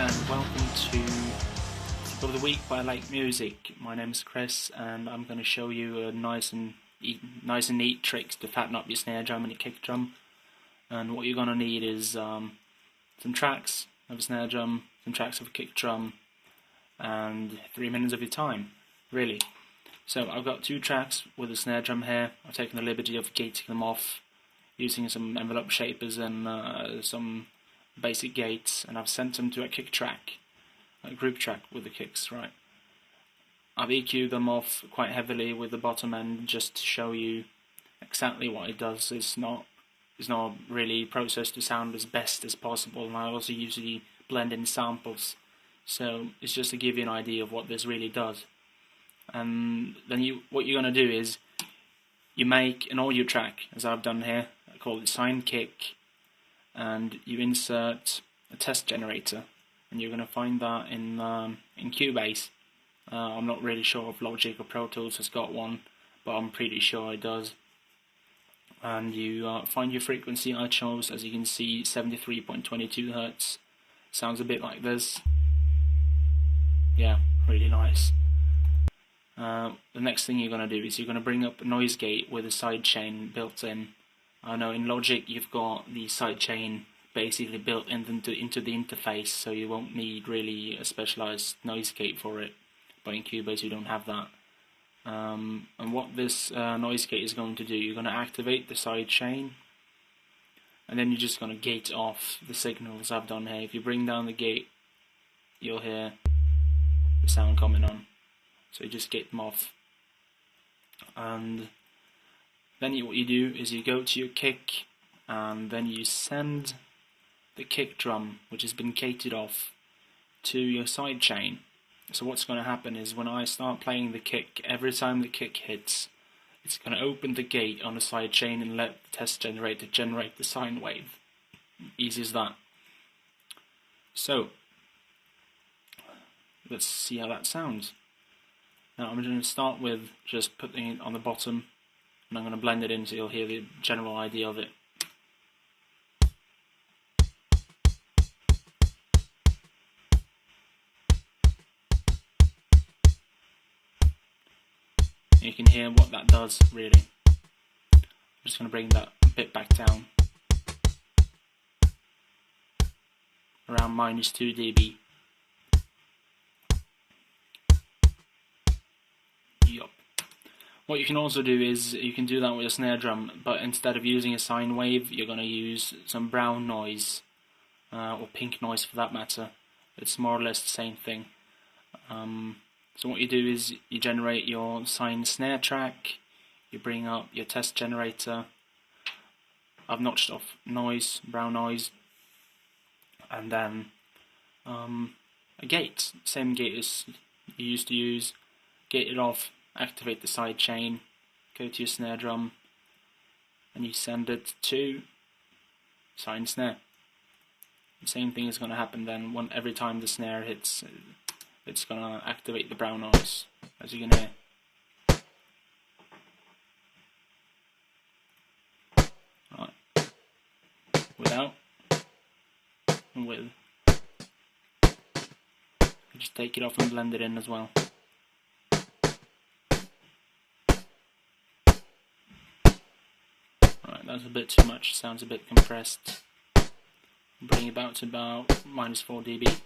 and welcome to Tip of the Week by Like Music. My name is Chris and I'm going to show you a nice and neat tricks to fatten up your snare drum and your kick drum. And what you're going to need is some tracks of a snare drum, some tracks of a kick drum, and 3 minutes of your time, really. So I've got 2 tracks with a snare drum here. I've taken the liberty of gating them off using some envelope shapers and some basic gates, and I've sent them to a kick track, a group track with the kicks, right. I've EQ'd them off quite heavily with the bottom end just to show you exactly what it does. It's not really processed to sound as best as possible, and I also usually blend in samples, so it's just to give you an idea of what this really does. And then what you're going to do is you make an audio track, as I've done here. I call it sine kick, and you insert a test generator, and you're going to find that in Cubase. I'm not really sure if Logic or Pro Tools has got one, but I'm pretty sure it does. And you find your frequency. I chose, as you can see, 73.22 Hz. Sounds a bit like this. Yeah, really nice. The next thing you're going to do is you're going to bring up a noise gate with a sidechain built in. I know in Logic you've got the sidechain basically built into the interface, so you won't need really a specialized noise gate for it, but in Cubase you don't have that. And what this noise gate is going to do, you're going to activate the sidechain, and then you're just going to gate off the signals I've done here. If you bring down the gate, you'll hear the sound coming on. So you just gate them off, and then what you do is you go to your kick, and then you send the kick drum, which has been gated off, to your sidechain. So what's going to happen is when I start playing the kick, every time the kick hits, it's going to open the gate on the sidechain and let the test generator generate the sine wave. Easy as that. So let's see how that sounds. Now I'm going to start with just putting it on the bottom, and I'm going to blend it in so you'll hear the general idea of it. You can hear what that does, really. I'm just going to bring that a bit back down, around -2 dB. Yup. What you can also do is you can do that with a snare drum, but instead of using a sine wave, you're going to use some brown noise, or pink noise for that matter. It's more or less the same thing. So what you do is you generate your sine snare track, you bring up your test generator. I've notched off noise, brown noise, and then a gate, same gate as you used to use. Gate it off, activate the sidechain, go to your snare drum, and you send it to sine snare. The same thing is going to happen then. Every time the snare hits, it's going to activate the brown noise, as you can hear. Right. Without and with. You just take it off and blend it in as well. That's a bit too much, sounds a bit compressed. Bring it back to about -4 dB.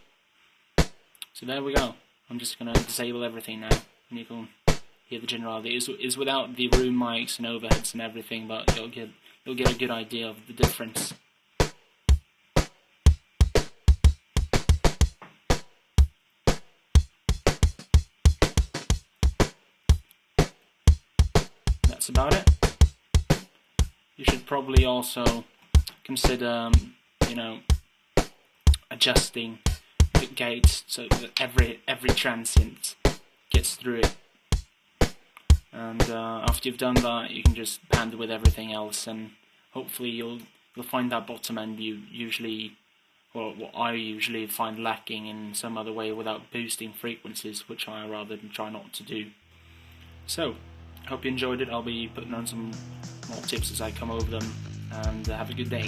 So there we go. I'm just going to disable everything now, and you can hear the general idea. It's without the room mics and overheads and everything, but you'll get a good idea of the difference. That's about it. You should probably also consider, adjusting the gates so that every transient gets through it. And after you've done that, you can just pander with everything else, and hopefully you'll find that bottom end you usually, or what I usually find lacking in some other way without boosting frequencies, which I rather try not to do. So, hope you enjoyed it. I'll be putting on some more tips as I come over them, and have a good day.